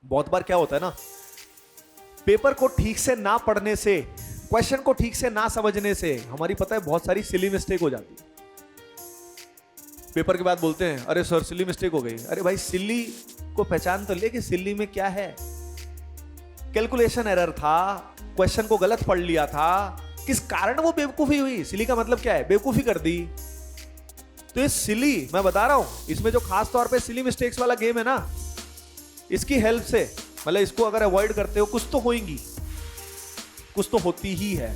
बहुत बार क्या होता है ना, पेपर को ठीक से ना पढ़ने से, क्वेश्चन को ठीक से ना समझने से हमारी पता है बहुत सारी सिली मिस्टेक हो जाती है। पेपर के बाद बोलते हैं अरे सर सिली मिस्टेक हो गई। अरे भाई सिली को पहचान तो ले कि सिली में क्या है। कैलकुलेशन एरर था, क्वेश्चन को गलत पढ़ लिया था, किस कारण वो बेवकूफी हुई। सिली का मतलब क्या है, बेवकूफी कर दी। तो ये सिली, मैं बता रहा हूं, इसमें जो खास तौर पे सिली मिस्टेक्स वाला गेम है ना, इसकी हेल्प से, मतलब इसको अगर अवॉइड करते हो, कुछ तो होएंगी, कुछ तो होती ही है।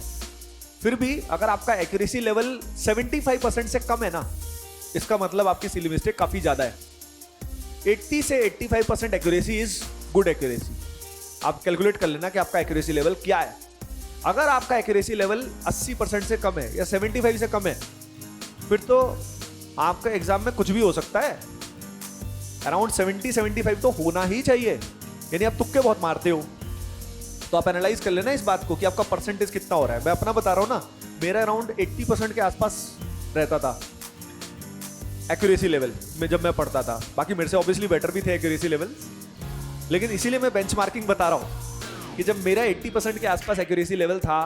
फिर भी अगर आपका एक्यूरेसी लेवल 75% से कम है ना, इसका मतलब आपकी सिली मिस्टेक काफी ज्यादा है। 80 से 85% एक्यूरेसी इज गुड एक्यूरेसी। आप कैलकुलेट कर लेना कि आपका एक्यूरेसी लेवल क्या है। अगर आपका एक्यूरेसी लेवल 80% से कम है या 75 से कम है, फिर तो आपका एग्जाम में कुछ भी हो सकता है। अराउंड 70-75 तो होना ही चाहिए, यानी आप तुक्के बहुत मारते हो। तो आप एनालाइज कर लेना इस बात को कि आपका परसेंटेज कितना हो रहा है। मैं अपना बता रहा हूं ना, मेरा अराउंड 80% के आसपास रहता था एक्यूरेसी लेवल में जब मैं पढ़ता था। बाकी मेरे से ऑब्वियसली बेटर भी थे एक्यूरेसी लेवल, लेकिन इसीलिए मैं बेंचमार्किंग बता रहा हूं कि जब मेरा 80% के आसपास एक्यूरेसी लेवल था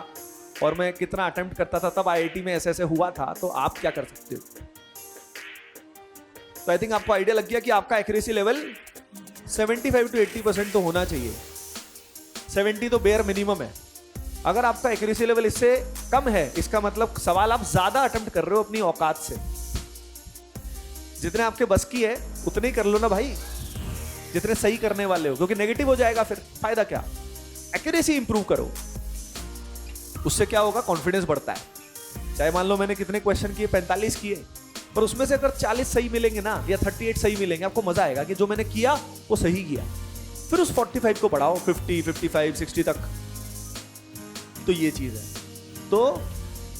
और मैं कितना अटेम्प्ट करता था, तब आईआईटी में ऐसे ऐसे हुआ था। तो आप क्या कर सकते हो। तो आई थिंक आपको आइडिया लग गया कि आपका एक्यूरेसी लेवल 75 to 80% तो होना चाहिए। 70 तो बेयर मिनिमम है। अगर आपका एक्यूरेसी लेवल इससे कम है, इसका मतलब सवाल आप ज्यादा अटेम्प्ट कर रहे हो अपनी औकात से। जितने आपके बस की है उतने ही कर लो ना भाई, जितने सही करने वाले हो, क्योंकि नेगेटिव हो जाएगा फिर फायदा क्या। एक्यूरेसी इंप्रूव करो, उससे क्या होगा, कॉन्फिडेंस बढ़ता है। चाहे मान लो मैंने कितने क्वेश्चन किए, 45 किए, पर उसमें से अगर 40 सही मिलेंगे ना, या 38 सही मिलेंगे, आपको मजा आएगा कि जो मैंने किया वो सही किया। फिर उस 45 को बढ़ाओ 50, 55, 60 तक। तो ये चीज है। तो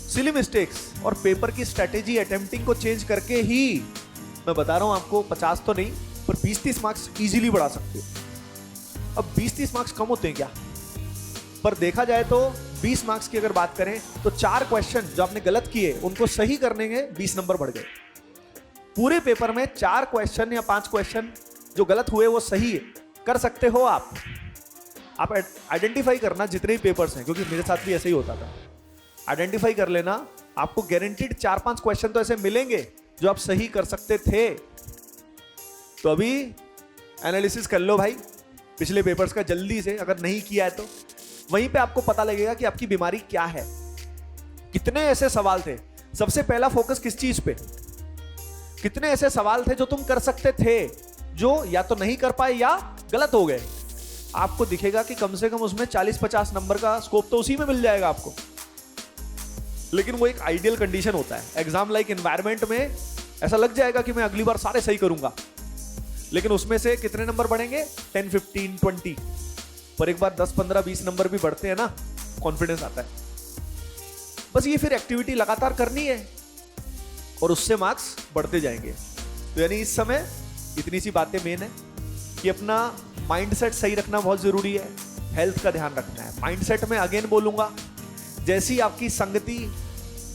सिली मिस्टेक्स और पेपर की स्ट्रेटेजी अटेम्प्टिंग को चेंज करके ही, मैं बता रहा हूं आपको, 50 तो नहीं पर 20-30 मार्क्स इजीली बढ़ा सकते हो। अब 20-30 मार्क्स कम होते हैं क्या, पर देखा जाए तो 20 मार्क्स की अगर बात करें तो 4 क्वेश्चन जो आपने गलत किए उनको सही करने के 20 नंबर बढ़ गए। पूरे पेपर में 4 क्वेश्चन या 5 क्वेश्चन जो गलत हुए वो सही कर सकते हो आप। आइडेंटिफाई करना जितने भी पेपर्स हैं, क्योंकि मेरे साथ भी ऐसे ही होता था। आइडेंटिफाई कर लेना, आपको गारंटीड 4-5 क्वेश्चन तो ऐसे मिलेंगे जो आप सही कर सकते थे। तो अभी एनालिसिस कर लो भाई पिछले पेपर्स का जल्दी से, अगर नहीं किया है तो वहीं पे आपको पता लगेगा कि आपकी बीमारी क्या है। कितने ऐसे सवाल थे, सबसे पहला फोकस किस चीज पे, कितने ऐसे सवाल थे जो तुम कर सकते थे, जो या तो नहीं कर पाए या गलत हो गए। आपको दिखेगा कि कम से कम उसमें 40-50 नंबर का स्कोप तो उसी में मिल जाएगा आपको। लेकिन वो एक आइडियल कंडीशन होता है। एग्जाम लाइक एनवायरनमेंट में ऐसा लग जाएगा कि मैं अगली बार सारे सही करूंगा, लेकिन उसमें से कितने नंबर बढ़ेंगे, 10, 15, 20, पर एक बार 10, 15, 20 नंबर भी बढ़ते हैं ना, कॉन्फिडेंस आता है। बस ये फिर एक्टिविटी लगातार करनी है और उससे मार्क्स बढ़ते जाएंगे। तो यानी इस समय इतनी सी बातें मेन है कि अपना माइंडसेट सही रखना बहुत जरूरी है, हेल्थ का ध्यान रखना है। माइंडसेट में अगेन बोलूंगा, जैसी आपकी संगति,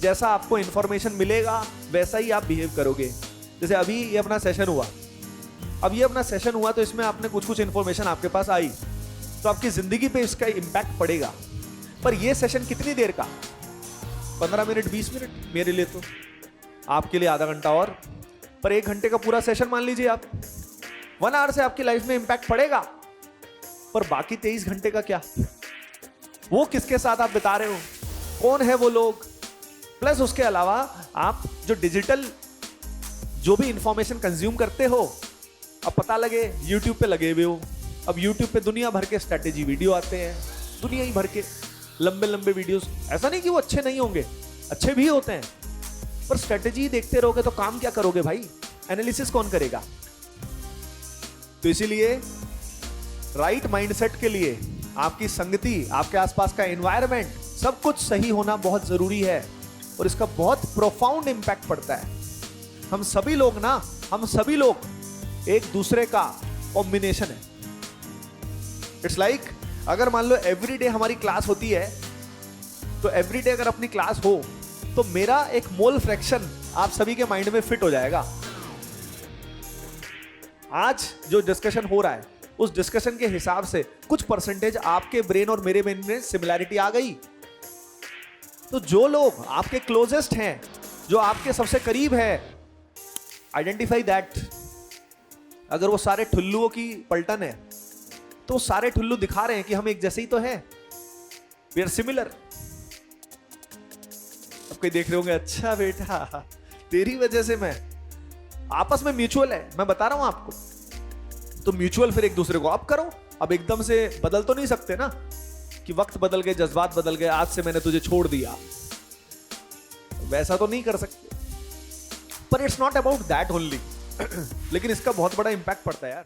जैसा आपको इंफॉर्मेशन मिलेगा वैसा ही आप बिहेव करोगे। जैसे अभी ये अपना सेशन हुआ, अब ये अपना सेशन हुआ तो इसमें आपने कुछ इंफॉर्मेशन आपके पास आई, तो आपकी जिंदगी पे इसका इंपैक्ट पड़ेगा। पर ये सेशन कितनी देर का, 15 मिनट, 20 मिनट, मेरे लिए तो, आपके लिए आधा घंटा और, पर 1 घंटे का पूरा सेशन मान लीजिए आप, 1 आवर से आपकी लाइफ में इंपैक्ट पड़ेगा। पर बाकी 23 घंटे का क्या, वो किसके साथ आप बिता रहे हो, कौन है वो लोग। प्लस उसके अलावा आप जो डिजिटल जो भी इंफॉर्मेशन कंज्यूम करते हो, अब पता लगे YouTube पे लगे हुए हो। अब YouTube पे दुनिया भर के स्ट्रेटेजी वीडियो आते हैं, दुनिया ही भर के लंबे लंबे वीडियोस। ऐसा नहीं कि वो अच्छे नहीं होंगे, अच्छे भी होते हैं, पर स्ट्रेटेजी देखते रहोगे तो काम क्या करोगे भाई, एनालिसिस कौन करेगा। तो इसीलिए राइट माइंडसेट के लिए आपकी संगति, आपके आसपास का एनवायरनमेंट, सब कुछ सही होना बहुत जरूरी है और इसका बहुत प्रोफाउंड इंपैक्ट पड़ता है। हम सभी लोग एक दूसरे का कॉम्बिनेशन है। इट्स लाइक अगर मान लो एवरीडे हमारी क्लास होती है, तो एवरीडे अगर अपनी क्लास हो तो मेरा एक मोल फ्रैक्शन आप सभी के माइंड में फिट हो जाएगा। आज जो डिस्कशन हो रहा है उस डिस्कशन के हिसाब से कुछ परसेंटेज आपके ब्रेन और मेरे ब्रेन में सिमिलैरिटी आ गई। तो जो लोग आपके क्लोजेस्ट हैं, जो आपके सबसे करीब है, आइडेंटिफाई दैट। अगर वो सारे ठुल्लुओं की पलटन है तो सारे ठुल्लू दिखा रहे हैं कि हम एक जैसे ही तो हैं, वी आर सिमिलर। अब कोई देख रहे होंगे, अच्छा बेटा तेरी वजह से मैं, आपस में म्यूचुअल है, मैं बता रहा हूं आपको। तो म्यूचुअल फिर एक दूसरे को अप करो। अब एकदम से बदल तो नहीं सकते ना कि वक्त बदल गए, जज्बात बदल गए, आज से मैंने तुझे छोड़ दिया, वैसा तो नहीं कर सकते। पर it's not about that only लेकिन इसका बहुत बड़ा इंपैक्ट पड़ता है यार।